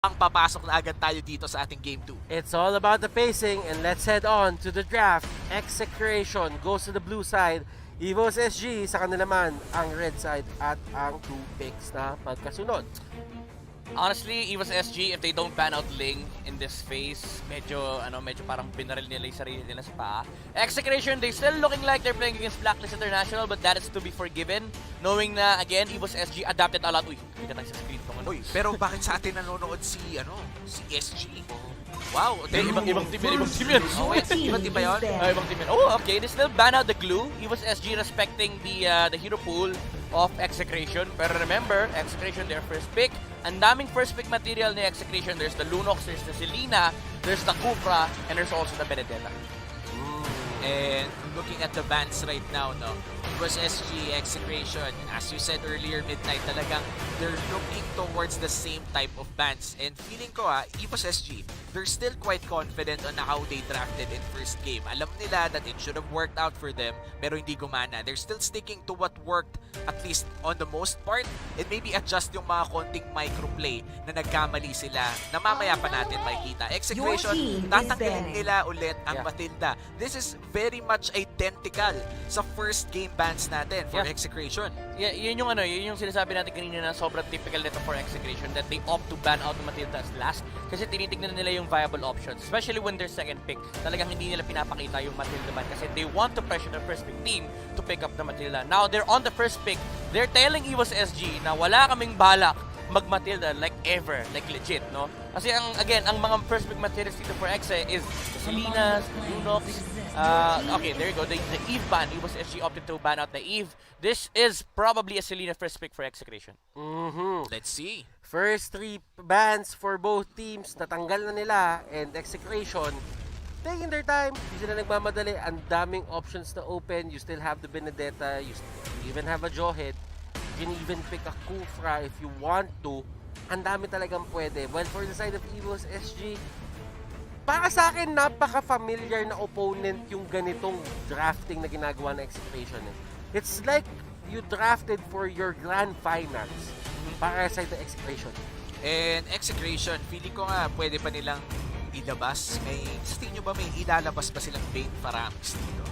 ang papasok na agad tayo dito sa ating Game 2. It's all about the pacing, and let's head on to the draft. Execration goes to the blue side. Evos SG sa kanila naman ang red side at ang 2 picks na pagkasunod. Honestly, Evos SG, if they don't ban out Ling in this phase, medyo parang binaril nila yung sarili nila sa paa. Execration, they still looking like they're playing against Blacklist International, but that is to be forgiven. Knowing na, again, Evos SG adapted a lot. Uy, kita tayo sa screen ko. Uy, pero bakit sa atin nanonood si SG? Wow, Ibang team yan. Oh, wait, ibang team ba yun? Ibang team yan. Oh, okay, they still ban out the glue. Evos SG respecting the hero pool of Execration. Pero remember, Execration, their first pick. Ang daming first pick material ni Execration. There's the Lunox, there's the Selena, there's the Kufra, and there's also the Benedetta. And looking at the bans right now, no, it was SG, Execration. As you said earlier, Midnight, talagang they're looking towards the same type of bans. And feeling ko, Evos SG, they're still quite confident on how they drafted in first game. Alam nila that it should have worked out for them, pero hindi gumana. They're still sticking to what worked, at least on the most part, and maybe adjust yung mga konting microplay na nagkamali sila na mamaya pa natin makikita. Execration, tatanggalin nila ulit ang Matilda. This is very much identical sa first game bans natin for Execration. Yeah, yun yung sinasabi natin kanina na sobrang typical nito for Execration, that they opt to ban out the Matilda as last kasi tinitignan nila yung viable options, especially when their second pick. Talagang hindi nila pinapakita yung Matilda ban kasi they want to pressure the first pick team to pick up the Matilda. Now, they're on the first pick. They're telling Evos SG na wala kaming balak mag-Matilda like ever, like legit, no? Kasi ang mga first pick materials dito for Exe is the Selenas, Lunox, okay, there you go, the Eve ban. Evos SG opted to ban out the Eve. This is probably a Selena first pick for Execration. Let's see. First 3 bans for both teams, natanggal na nila, and Execration taking their time, hindi sila nagmamadali. Ang daming options na open. You still have the Benedetta, you even have a Jawhead. You can even pick a Kufra if you want to. Ang dami talagang pwede. Well, for the side of Evos SG, para sa akin, napaka-familiar na opponent yung ganitong drafting na ginagawa ng Execration. It's like you drafted for your grand finals para sa side ng Execration. And Execration, feeling ko nga pwede pa nilang ilabas. Sa tingin nyo ba may ilalabas pa silang Bane Faramis dito?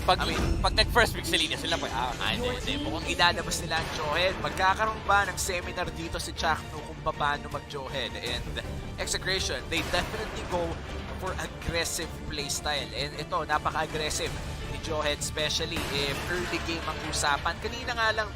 Pag nag-first pick Selena sila pa, hindi. Mukhang ilalabas nila ang Jawhead. Magkakaroon ba ng seminar dito si Chakno kung paano mag-Jawhead? And Execration, they definitely go for aggressive playstyle. And ito, napaka-aggressive ni Jawhead, especially if early game ang usapan. Kanina nga lang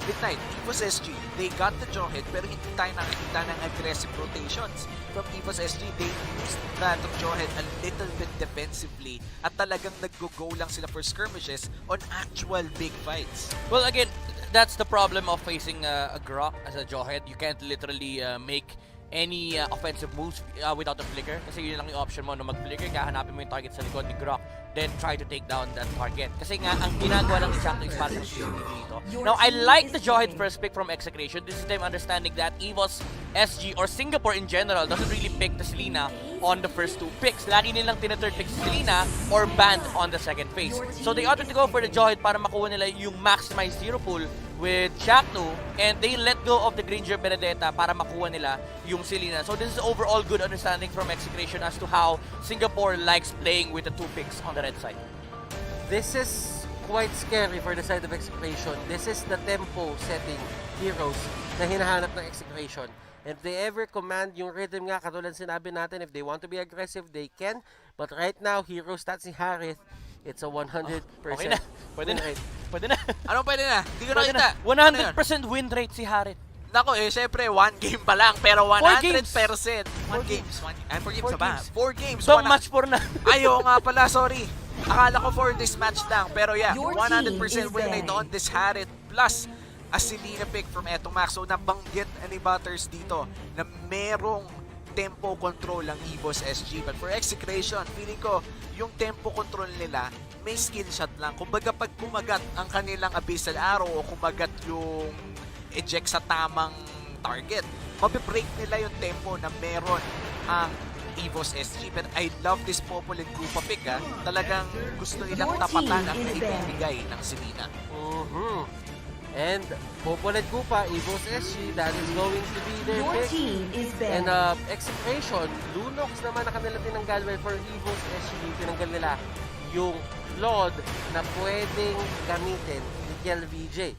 Midnight, Evos SG, they got the Jawhead pero hindi tayo nakikita ng aggressive rotations from Evos SG. They used that Jawhead a little bit defensively at talagang nag-go lang sila for skirmishes on actual big fights. Well, again, that's the problem of facing a Grok as a Jawhead. You can't literally make any offensive moves without a flicker kasi yun lang yung option mo na mag-flicker ka, hanapin mo yung target sa likod ni Grok, then try to take down that target. Kasi nga, ang ginagawa lang ni Chakno is parang dito. Now, I like the Jawhead first pick from Execration. This is them understanding that Evos SG or Singapore in general doesn't really pick the Selena on the first 2 picks. Lagi nilang tina-third pick si Selena or banned on the second phase. So they opted to go for the Jawhead para makuha nila yung maximized hero pool with Chakno, and they let go of the Granger Benedetta para makuha nila yung Selena. So this is overall good understanding from Execration as to how Singapore likes playing with the 2 picks on the red side. This is quite scary for the side of Execration. This is the tempo setting heroes na hinahanap ng Execration. If they ever command yung rhythm nga, katulad sinabi natin, if they want to be aggressive, they can. But right now, hero stats ni Harith, it's a 100% Okay na. Pwede win na. rate. Pwede na. Ano pwede na? Hindi ko Pwede nakita. na. 100% win rate si Harith. Nako syempre, 1 game pa lang, pero 100%. 4 games. 4 games na ba? 4 games. So, match 4 na. Ayaw nga pala, sorry. Akala ko for this match lang, pero yeah, Your 100% team is win rate on this Harith plus a Selena pick from etong Max. So, nabanggit ni Butters dito na merong tempo control ang Evos SG. But for Execration, feeling ko, yung tempo control nila, may skill shot lang. Kumbaga pag kumagat ang kanilang abyssal arrow o kumagat yung eject sa tamang target, mabibreak nila yung tempo na meron ang Evos SG. But I love this Popol and Krupa pick. Talagang gusto nilang tapatan ang naibibigay ng Selena. And Popolet Kupa, Evos SG, that is going to be their Your pick. team is And banned. Execration, Lunox naman na kanila tinanggal. Well, for Evos SG, tinanggal nila yung Lord na pwedeng gamitin ni VJ.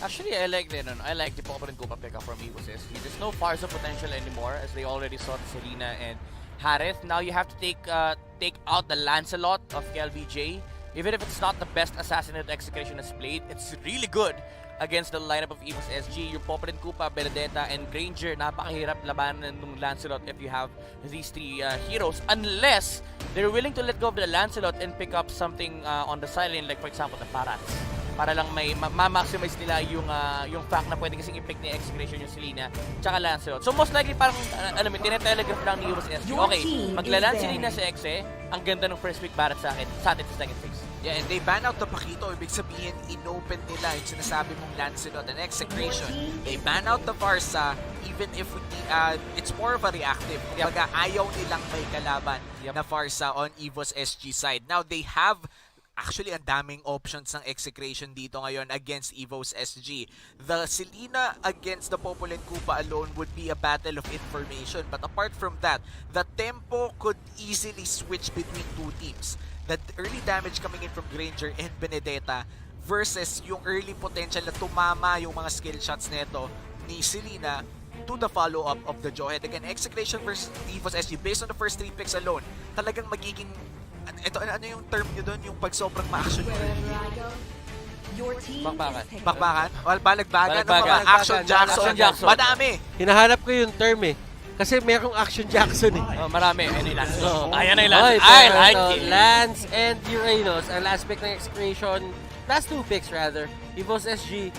Actually, I like the Popolet Kupa pickup from Evos SG. There's no Farsa potential anymore as they already saw Selena and Harith. Now you have to take out the Lancelot of VJ. Even if it's not the best assassin that Execration has played, it's really good against the lineup of Evos SG. Yung Popolet Kupa, Benedetta, and Granger, napakahirap labanan ng Lancelot if you have these three heroes. Unless they're willing to let go of the Lancelot and pick up something on the sideline, like for example, the Parats. Para lang may ma-maximize nila yung fact na pwede kasing i-pick ni Execration yung Selena tsaka Lancelot. So most likely parang, alam mo, tinetelegraph lang ni Evos SG. Okay, maglalan Selena sa Exe, ang ganda ng first pick Barat sa atin sa second phase. Yeah, and they ban out the Pakito. Ibig sabihin, inopen nila yung sinasabi mong Lancelot and Execration. They ban out the Farsa, even if it's more of a reactive. Kumbaga, ayaw nilang may kalaban na Farsa on Evos SG side. Now, they have actually ang daming options ng Execration dito ngayon against Evos SG. The Selena against the Popolet Kupa alone would be a battle of information. But apart from that, the tempo could easily switch between two teams. The early damage coming in from Granger and Benedetta versus yung early potential na tumama yung mga skill shots neto ni Selena to the follow-up of the Jawhead. Again, Execration versus Evos SG, based on the first 3 picks alone, talagang magiging ano yung term nyo doon? Yung pag sobrang ma-action Bakbakan. Bakbakan? O balagbagan ng Balagbagan. mga action Jackson. Action Jackson. Madami. Hinahanap ko yung term eh. Kasi merong Action Jackson eh. Marami. Ayan yung Lance. Oo. Ayan na yung Lance. Okay, I pero like ito, it. Lance and Uranus, ang last pick ng Execration, last 2 picks rather, Evos SG,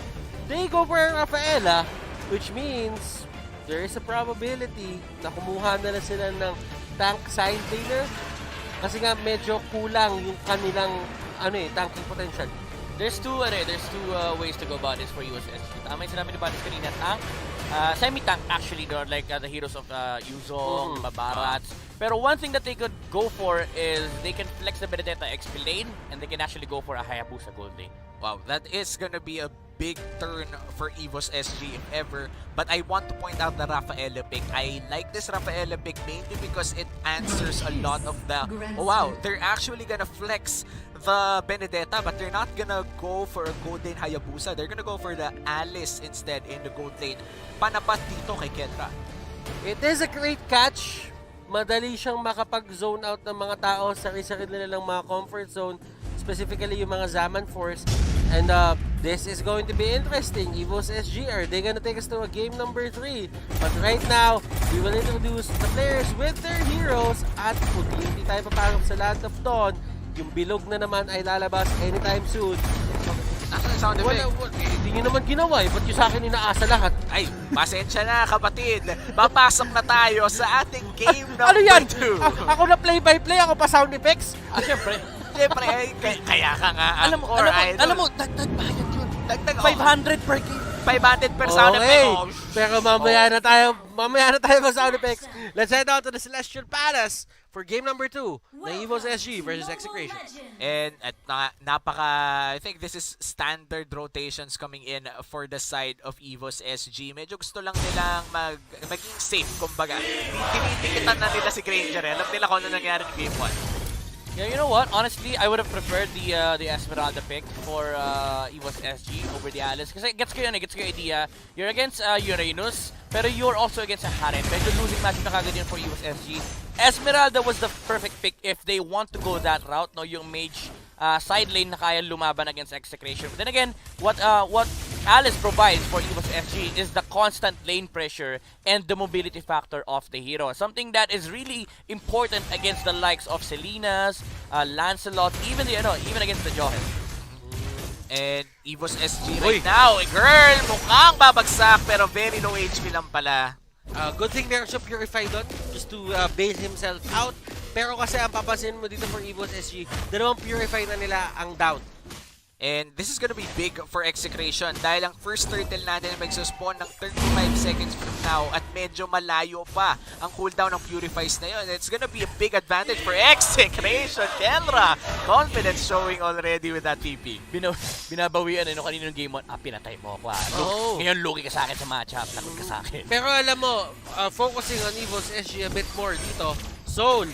they go for Rafaela, which means there is a probability na kumuha na sila ng tank side laner. Kasi nga medyo kulang yung kanilang tanking potential. There's two ways to go about this for USS. Tama yung sinabi ni Batis kanina, tank, semi-tank actually, like the heroes of Yuzong, Babarats. Pero one thing that they could go for is they can flex the Benedetta XP lane and they can actually go for a Hayabusa gold lane. Wow, that is gonna be a big turn for Evos SG if ever. But I want to point out the Rafaela pick. I like this Rafaela pick mainly because it answers a lot of the... Oh wow, they're actually gonna flex the Benedetta, but they're not gonna go for a gold lane Hayabusa. They're gonna go for the Alice instead in the gold lane. Panapat dito kay Kendra. It is a great catch. Madali siyang makapag-zone out ng mga tao sa sarili nilang mga comfort zone, specifically yung mga Zaman Force. And this is going to be interesting. Evos SG, are they gonna take us to a game number 3? But right now, we will introduce the players with their heroes at kung hindi tayo papasok sa Land of Dawn, yung bilog na naman ay lalabas anytime soon. Nasaan yung sound effect? Hindi nyo naman ginawa eh. Ba't yung sa akin inaasa lahat? Ay, pasensya na kapatid. Papasok na tayo sa ating game number 2. Ano yan? Ako na play-by-play, ako pa sound effects? Siyempre. Siyempre, kaya ka nga ang core idol. Alam mo, dagdag bayad yun. Dagdag, 500 per game. 500 per sound Okay. effect. Oh, Pero mamaya na tayo sa sound effects. Let's head out to the Celestial Palace for game number 2, the Evos SG versus Execration. And at I think this is standard rotations coming in for the side of Evos SG. Medyo gusto lang nilang maging safe, kumbaga. Tinitikitan na nila si Granger. Alam nila kung ano nangyari ni Game 1. Yeah, you know what? Honestly, I would have preferred the Esmeralda pick for Evos SG over the Alice. Kasi gets ko yung idea. You're against Uranus, pero you're also against a Harem. Medyo losing match na kagad yun for Evos SG. Esmeralda was the perfect pick if they want to go that route, no? Yung mage side lane na kaya lumaban against Execration. But then again, what Alice provides for Evos SG is the constant lane pressure and the mobility factor of the hero. Something that is really important against the likes of Selena's, Lancelot, even against the Jawhead. And Evos SG right now, girl, mukhang babagsak pero very low HP lang pala. Good thing meron siya Purify doon just to bail himself out. Pero kasi ang papansin mo dito for Evos SG, dalawang Purify na nila ang down. And this is gonna be big for Execration dahil ang first turtle natin ay magsuspawn ng 35 seconds from now at medyo malayo pa ang cooldown ng Purifies na yun. It's gonna be a big advantage for Execration. Kenra, confidence showing already with that TP. Binabawian kaninong game 1, pinatay mo ako. Ngayon lugi ka sa akin sa matchup, takot ka sa akin. Pero alam mo, focusing on Evos SG a bit more dito, Soul,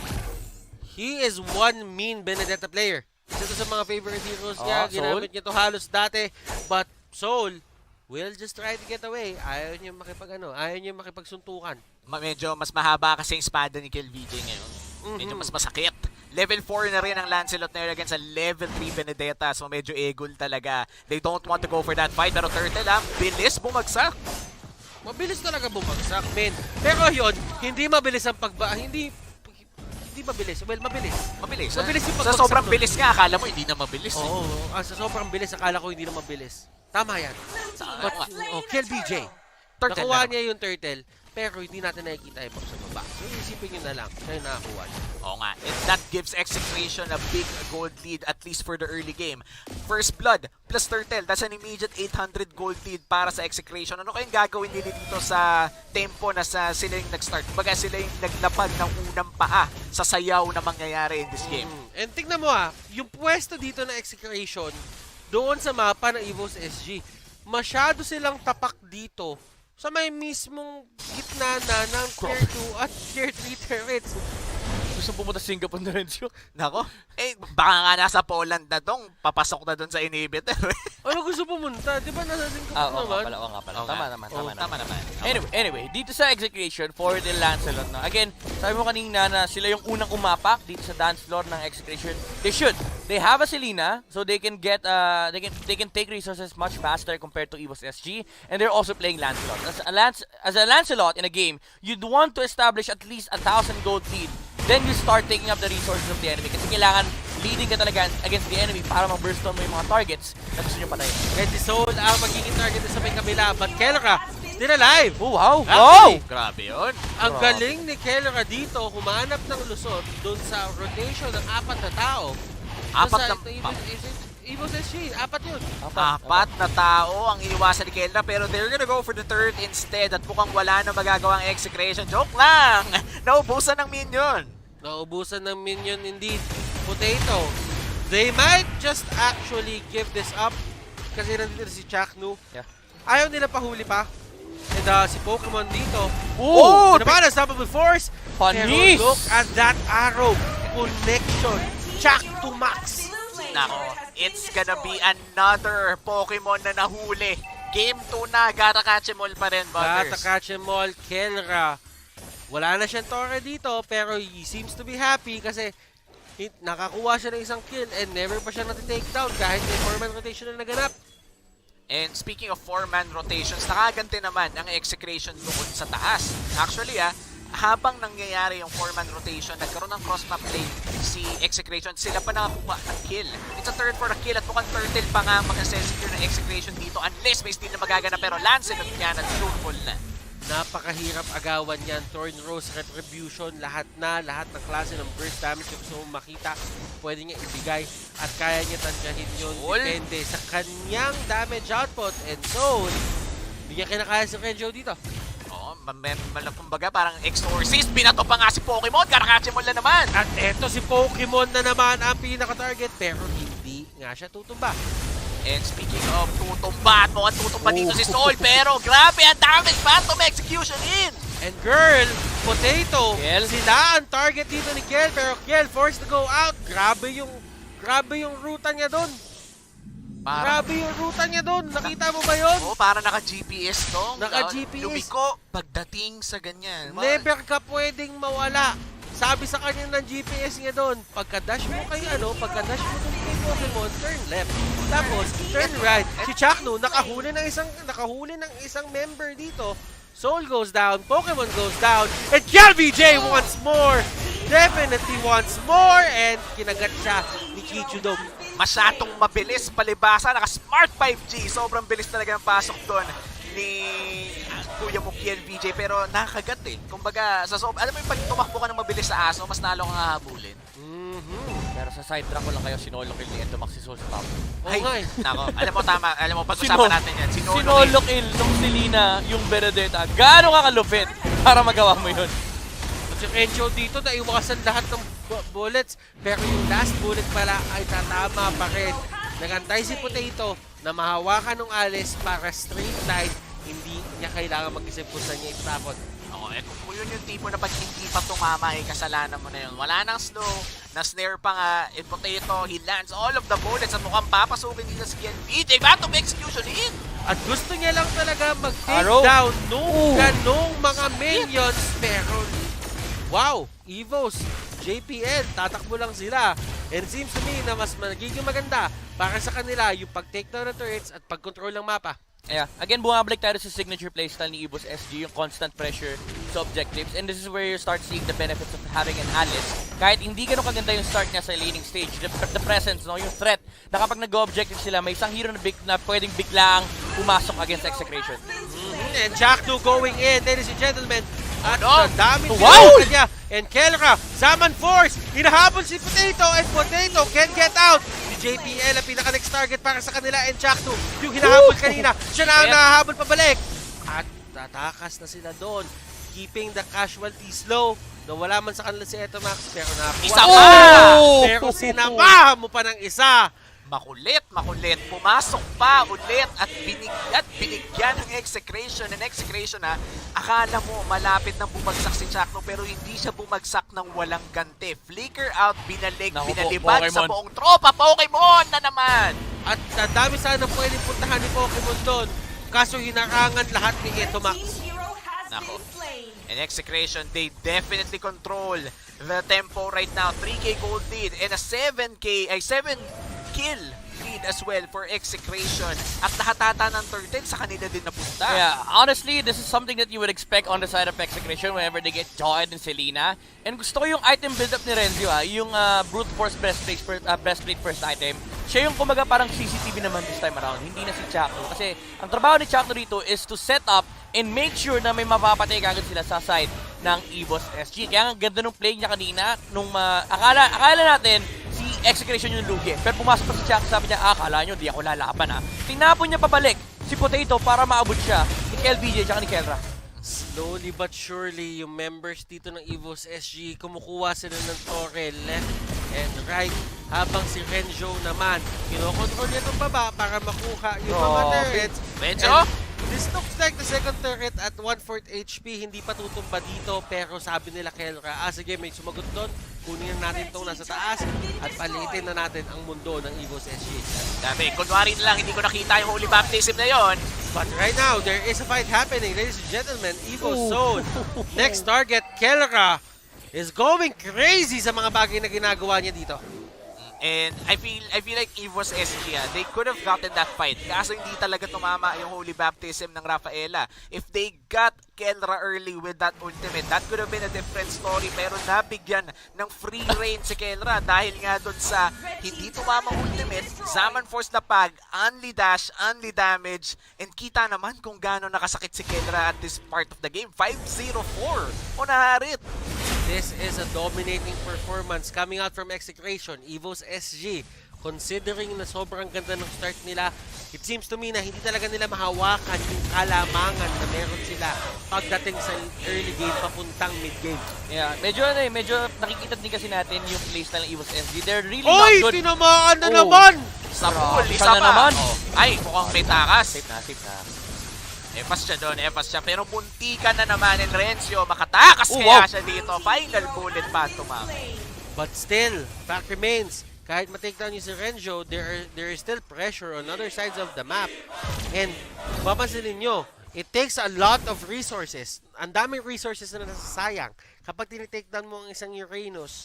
he is one mean Benedetta player. Isa to sa mga favorite heroes niya, ginamit niya to halos dati. But Soul will just try to get away. Ayaw niya ayaw niya makipagsuntukan. Medyo mas mahaba kasi yung espada ni KillVJ ngayon. Medyo mas masakit. Level 4 na rin ang Lancelot na yun against sa level 3 Benedetta. So medyo egol talaga. They don't want to go for that fight. Pero Turtle bilis bumagsak. Mabilis talaga bumagsak, men. Pero yun, hindi mabilis ang hindi mabilis. Well, mabilis. Mabilis yung sa sobrang bilis nga, akala mo hindi na mabilis. Sa sobrang bilis, akala ko hindi na mabilis. Tama yan. But, kill BJ. Nakuha niya yung turtle, pero hindi natin nakikita yung sa baba. So, isipin nyo na lang, siya yung nakakuha niya. Oo nga, and that gives Execration a big gold lead, at least for the early game. First Blood plus Turtle, that's an immediate 800 gold lead para sa Execration. Ano kayong gagawin nila dito sa tempo na sila yung nag-start? Kumbaga sila yung naglapag ng unang paa sa sayaw na mangyayari in this game. And tingnan mo yung pwesto dito na Execration, doon sa mapa ng Evos SG, masyado silang tapak dito sa may mismong gitna na ng Tier 2 at Tier 3 turrets. Gusto pumunta sa Singapore na rin siya. Nako, baka nga nasa Poland na dong, papasok na doon sa inhibitor. Ano gusto pumunta? Di ba nasa Singapore naman? Oo nga pala. Tama naman. Okay. Anyway, dito sa Execration for the Lancelot, no? Again, sabi mo kanina na sila yung unang umapak dito sa dance floor ng Execration. They have a Selena, so they can get they can take resources much faster compared to Evos SG, and they're also playing Lancelot. As a Lancelot in a game, you'd want to establish at least 1,000 gold lead. Then you start taking up the resources of the enemy kasi kailangan leading ka talaga against the enemy para ma-burst on mo yung mga targets na gusto nyo patayin. And si Soul ang magiging target sa may kabila, but Kelra still alive! Oh, wow! Grabe yun. Ang galing ni Kelra dito, humanap ng lusot doon sa rotation ng 4 na tao. Evos SG, 4 yun. 4 na tao ang iniwasan ni Kelra, pero they're gonna go for the third instead at mukhang wala na magagawang Execration. Joke lang! Naubusan ng minion. Naubusan ng minion indeed. Potato. They might just actually give this up kasi nandito si Chaknu. Yeah. Ayaw nila pahuli pa. And si Pokemon dito. Oh! Ano ba? Unstoppable Force. Panis! Pero look at that arrow. Connection. Chak to max. Nako, it's gonna be another Pokemon na nahuli. Game 2 na, Garakachemol pa rin, Butters. Garakachemol, Kelra. Wala na siyang Torre dito, pero he seems to be happy kasi nakakuha siya ng isang kill and never pa siya natitake down kahit may 4-man rotation na naganap. And speaking of 4-man rotations, nakaganti naman ang Execration doon sa taas. Actually habang nangyayari yung 4-man rotation, nagkaroon ng cross-map play si Execration, sila pa nakakuha ng kill. It's a third for a kill at mukhang Turtle pa nga mag-secure ng Execration dito unless may steal na magaganap, pero Lancelot yan at truthful na. Napakahirap agawan yan. Thorn Rose, Retribution, lahat ng klase ng burst damage na gusto mong makita, pwede niya ibigay at kaya niya tansyahin yun. Depende sa kanyang damage output. And so, hindi niya kinakaya si Renjo dito. Oo, kumbaga parang Exorcist, binato pa nga si Pokemon, Garakachemol na naman. At eto si Pokemon na naman ang pinaka-target, pero hindi nga siya tutumba. And speaking of tutumba, at mukhang tutumba dito si Soul, pero grabe ang damage, Phantom Execution in! And girl, Potato, Kiel. sila ang target dito ni Kiel, pero Kiel forced to go out. Grabe yung ruta niya doon. Grabe yung ruta niya doon. Nakita mo ba yun? Oo, para naka-GPS to. Naka-GPS. Lumiko pagdating sa ganyan. Never ka pwedeng mawala. Sabi sa kanya ng GPS niya doon, pagka-dash mo kay pagka-dash mo doon kay Pokemon, turn left. Tapos, turn right. Si Chaknu, nakahuli ng isang member dito. Soul goes down, Pokemon goes down, and KLVJ once more! Definitely once more! And kinagat siya ni Kichudong. Masyadong mabilis palibasa, naka-smart 5G. Sobrang bilis talaga ng pasok doon ni Kuya mo KLVJ, pero nakakagat eh. Kumbaga, alam mo yung pag tumakbo ka ng mabilis sa aso, mas nalo kang hahabulin. Pero Pero sa side track ko lang kayo, sinolo kill ni Endo Maxisol sa top. Oo nga eh. Nako, alam mo tama, alam mo, pag-usapan natin yan. Sinolo kill nung Selena yung Benedetta. Gaano ka kalupit para magawa mo yun? At si Renjo dito, naiwasan lahat ng bullets. Pero yung last bullet pala ay tatama pa rin. Nagantay si Potato na mahawakan ng Alice para straight line. Hindi niya kailangan mag-isip kung saan niya itapon. Oo, kung yun yung tipo na pag hindi pa tumama, kasalanan mo na yun. Wala nang slow, na-snare pa nga, in Potato, he lands all of the bullets at mukhang papasukin nila si GNB. They got to be execution in! At gusto niya lang talaga mag-take Arrow. down nung ganong mga minions. Pero, wow, Evos, JPL, tatakbo lang sila. And it seems to me na mas magiging maganda para sa kanila yung pag-take down ng turrets at pag-control ng mapa. Yeah. Again, bumabalik tayo sa signature playstyle ni Evos SG, yung constant pressure sa objectives. And this is where you start seeing the benefits of having an Alice. Kahit hindi ganun kaganda yung start niya sa laning stage, the presence, no, yung threat, na kapag nag-objective sila, may isang hero na pwedeng biglang pumasok against Execration. And Jackdo going in, ladies and gentlemen. At Ano? ang daming Wow! niya. And Kelra, Zaman Force, hinahabol si Potato, and Potato can get out. Si JPL ang pinaka-next target para sa kanila, and Jackdo, yung hinahabol kanina, siya na ang nahahabol pabalik. At tatakas na sila doon, keeping the casualties low. Nawala man sa kanila si Etomax, pero nakuha. Isa pa! Pero sinamahan mo pa ng isa. Makulit, makulit. Pumasok pa ulit at binigyan ng Execration. And Execration akala mo malapit nang bumagsak si Chakno pero hindi siya bumagsak ng walang ganti. Flicker out, binalig, Naku po, binalibad sa Pokemon. buong tropa. Pokemon na naman! At ang dami sana pwedeng puntahan ni Pokemon doon. Kaso hinarangan lahat ni Etomax. Nako. And Execration, they definitely control the tempo right now. 3k gold lead and a 7 kill lead as well for Execration. At lahat ng turtle sa kanila din napunta. Yeah, honestly, this is something that you would expect on the side of Execration whenever they get Joed and Selena. And gusto ko yung item build-up ni Renzo, yung Brute Force breastplate first item. Siya yung kumaga parang CCTV naman this time around, hindi na si Chakno. Kasi ang trabaho ni Chakno dito is to set up and make sure na may mapapatay kagad sila sa side ng Evos SG. Kaya ang ganda nung play niya kanina, nung akala natin si Execration yung lugi. Pero pumasok pa si Chakno, sabi niya, akala nyo, di ako lalaban Tinapon niya pabalik si Potato para maabot siya ni LBJ at ni Kelra. Slowly but surely, yung members dito ng Evos SG, kumukuha sila ng torre left and right. Habang si Renjo naman, kinokontrol niya itong baba para makuha yung mga turrets. Renzo? This looks like the second turret at 1/4 HP. Hindi pa tutumba dito, pero sabi nila Kelra, sige, may sumagot doon. Kunin na natin itong nasa taas at palitin na natin ang mundo ng Evos SG. Dami, kunwari na lang, hindi ko nakita yung holy baptism na yon. But right now, there is a fight happening, ladies and gentlemen. Evos zone. Next target, Kelra, is going crazy sa mga bagay na ginagawa niya dito. And I feel like Evos SG, they could have gotten that fight. Kaso hindi talaga tumama yung Holy Baptism ng Rafaela. If they got Kelra early with that ultimate, that could have been a different story. Pero nabigyan ng free reign si Kelra dahil nga doon sa hindi tumamang ultimate, Zaman Force na pag, only dash, only damage, and kita naman kung gaano nakasakit si Kelra at this part of the game. 5-0-4 unaharit. This is a dominating performance coming out from Execration, Evos SG. Considering na sobrang ganda ng start nila, it seems to me na hindi talaga nila mahawakan yung kalamangan na meron sila pagdating sa early game papuntang mid game. Yeah, medyo nakikita din kasi natin yung playstyle ng Evos SG. They're really not good. Oy! Tinamaan na naman! Sa pool, isa Sana pa. naman. Ay, mukhang may takas. Safe na. Efas siya doon, efas siya. Pero muntikan na naman ng Renzo. Makatakas kaya siya dito. Final bullet pa tumama. But still, fact remains, kahit ma-take down yung si Renzo, there is still pressure on other sides of the map. And mapapansin ninyo, it takes a lot of resources. Ang daming resources na nasasayang kapag tinitake down mo ang isang Uranus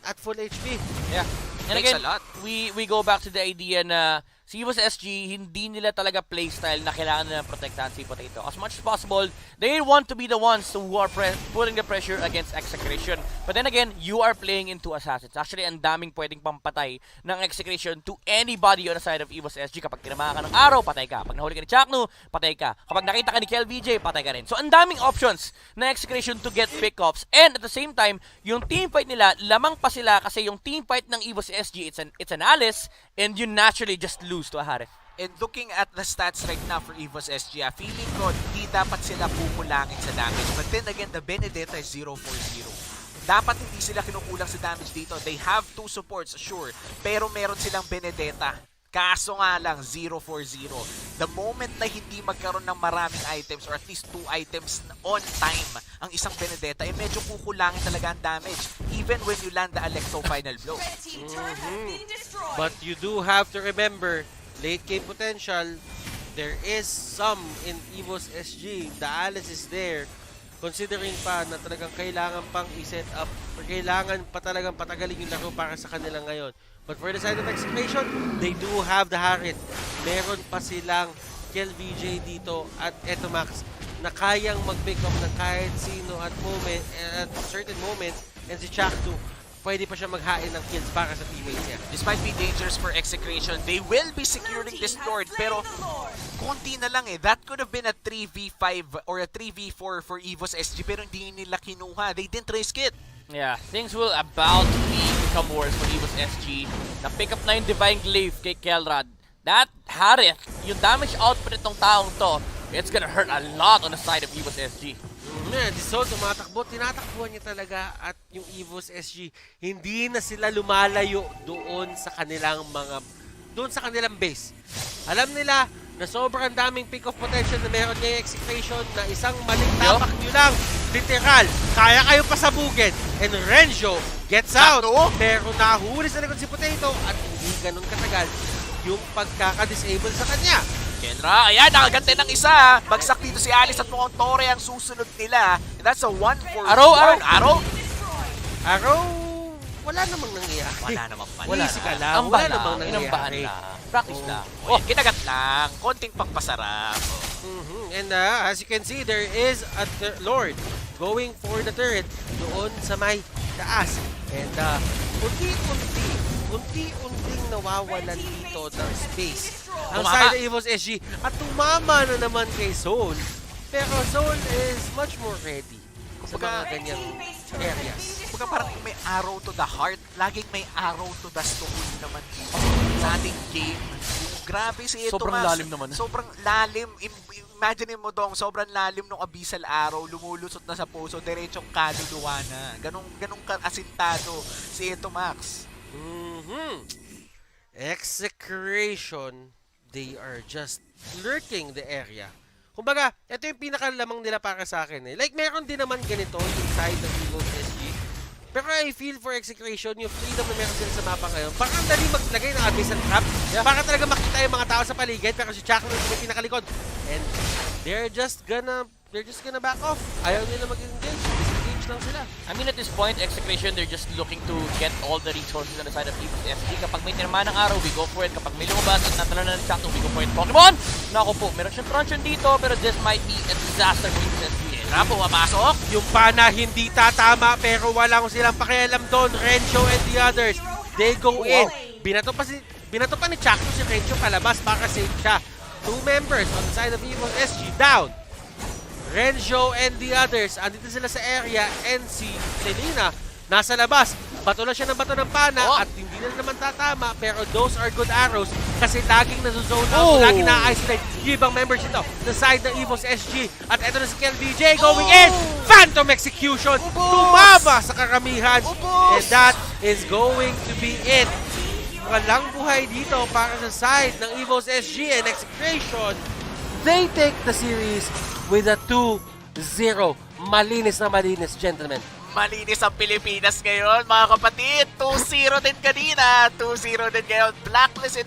at full HP. Yeah. And Takes again, a lot. we go back to the idea na si Evos SG, hindi nila talaga playstyle na kailangan nila protektahan si Potato. As much as possible, they want to be the ones who are putting the pressure against Execration. But then again, you are playing into assassins. Actually, ang daming pwedeng pampatay ng Execration to anybody on the side of Evos SG. Kapag tinamaan ka ng araw, patay ka. Pag nahuli ka ni Chaknu, patay ka. Kapag nakita ka ni KLVJ, patay ka rin. So, ang daming options na Execration to get pickups. And at the same time, yung team fight nila, lamang pa sila kasi yung team fight ng Evos SG, it's an Alice, and you naturally just lose to a Harith. And looking at the stats right now for Evos SG, feeling ko di dapat sila kukulangin sa damage. But then again, the Benedetta is 0-4-0. Dapat hindi sila kinukulang sa damage dito. They have 2 supports, sure. Pero meron silang Benedetta. Kaso nga lang, 0-4-0. The moment na hindi magkaroon ng maraming items or at least 2 items on time ang isang Benedetta, medyo kukulangin talaga ang damage. Even when you land the Alecto final blow. But you do have to remember, late game potential, there is some in Evos SG. The Alice is there. Considering pa na talagang kailangan pang i-set up or kailangan pa talagang patagalin yung laro para sa kanila ngayon. But for the side of Execration, they do have the Harith. Meron pa silang KLVJ dito at Etomax na kayang mag-pick up ng kahit sino at certain moments, and si Chaknu, pwede pa siya maghain ng kills para sa teammates niya. Despite being dangerous for Execration, they will be securing this Lord. Pero konti na lang That could have been a 3v5 or a 3v4 for Evos SG pero hindi nila kinuha. They didn't risk it. Yeah, things will about to become worse for Evos SG. Na-pick up na yung Divine Glaive kay Kelrad. That Harith, yung damage output itong taong to, it's gonna hurt a lot on the side of Evos SG. Disol, tumatakbo, tinatakbuhan niya talaga at yung Evos SG, hindi na sila lumalayo doon sa kanilang base. Alam nila na sobrang daming pick-off potential na meron niya yung Execration na isang maling tapak nyo lang, literal, kaya kayo pasabugin. And Renjo gets out, pero nahuli sa likod si Potato at hindi ganun katagal yung pagkaka-disable sa kanya. Kenra, ayan, nakagante ng isa. Bagsak dito si Alice at mukhang Torre ang susunod nila. And that's a 1-4. Araw? Wala namang nangyayari. Wala namang pala. Easy ka lang. Wala namang nangyayari. Practice lang. Kinagat lang. Konting pagpasarap. And as you can see, there is a Lord going for the turret doon sa may taas. And unti-unting nawawalan dito ng space ang side ng Evos SG at tumama na naman kay Soul. Pero Soul is much more ready sa mga ganyang areas. Kumbaga parang may arrow to the heart, laging may arrow to the soul naman dito sa ating game. Grabe si Ito Sobrang lalim naman. Sobrang lalim. Imagine mo dong, sobrang lalim ng abyssal arrow, lumulusot na sa puso, diretsong kaluluwa na. Ganong asintado si Ito Max. Execration, they are just lurking the area. Kumbaga, ito yung pinakalamang nila para sa akin Like, meron din naman ganito yung side ng Evos SG. Pero I feel for Execration, yung freedom na meron sila sa mapa ngayon, parang ang dali maglagay ng abyssal trap. Para talaga makita yung mga tao sa paligid, pero si Chaknu yung pinakalikod. And they're just gonna back off. Ayaw nila mag-engage. Disengage lang sila. I mean, at this point, Execration, they're just looking to get all the resources on the side of Evos SG. Kapag may tinama ng araw, we go for it. Kapag may lumabas at natala na ng Chaknu, we go for it. Pokemon! Naku po, meron siyang truncheon dito, pero this might be a disaster for Evos SG. Rapo, mapasok. Yung pana hindi tatama, pero walang silang pakialam doon. Renjo and the others, they go in. Binato pa ni Chaknu si Renjo palabas para save siya. 2 members on the side of Evos SG down. Renjo and the others, andito sila sa area, and si Selena nasa labas. Bato na siya ng bato ng pana at hindi na naman tatama, pero those are good arrows kasi laging nasa-zone out, laging na-isolate yung ibang members ito sa side ng Evos SG. At eto na si KLVJ going in! Phantom Execution! Tumama sa karamihan! And that is going to be it. Walang buhay dito para sa side ng Evos SG and Execration. They take the series with a 2-0. Malinis na malinis, gentlemen. Malinis ang Pilipinas ngayon, mga kapatid. 2-0 din kanina. 2-0 din ngayon. Blacklist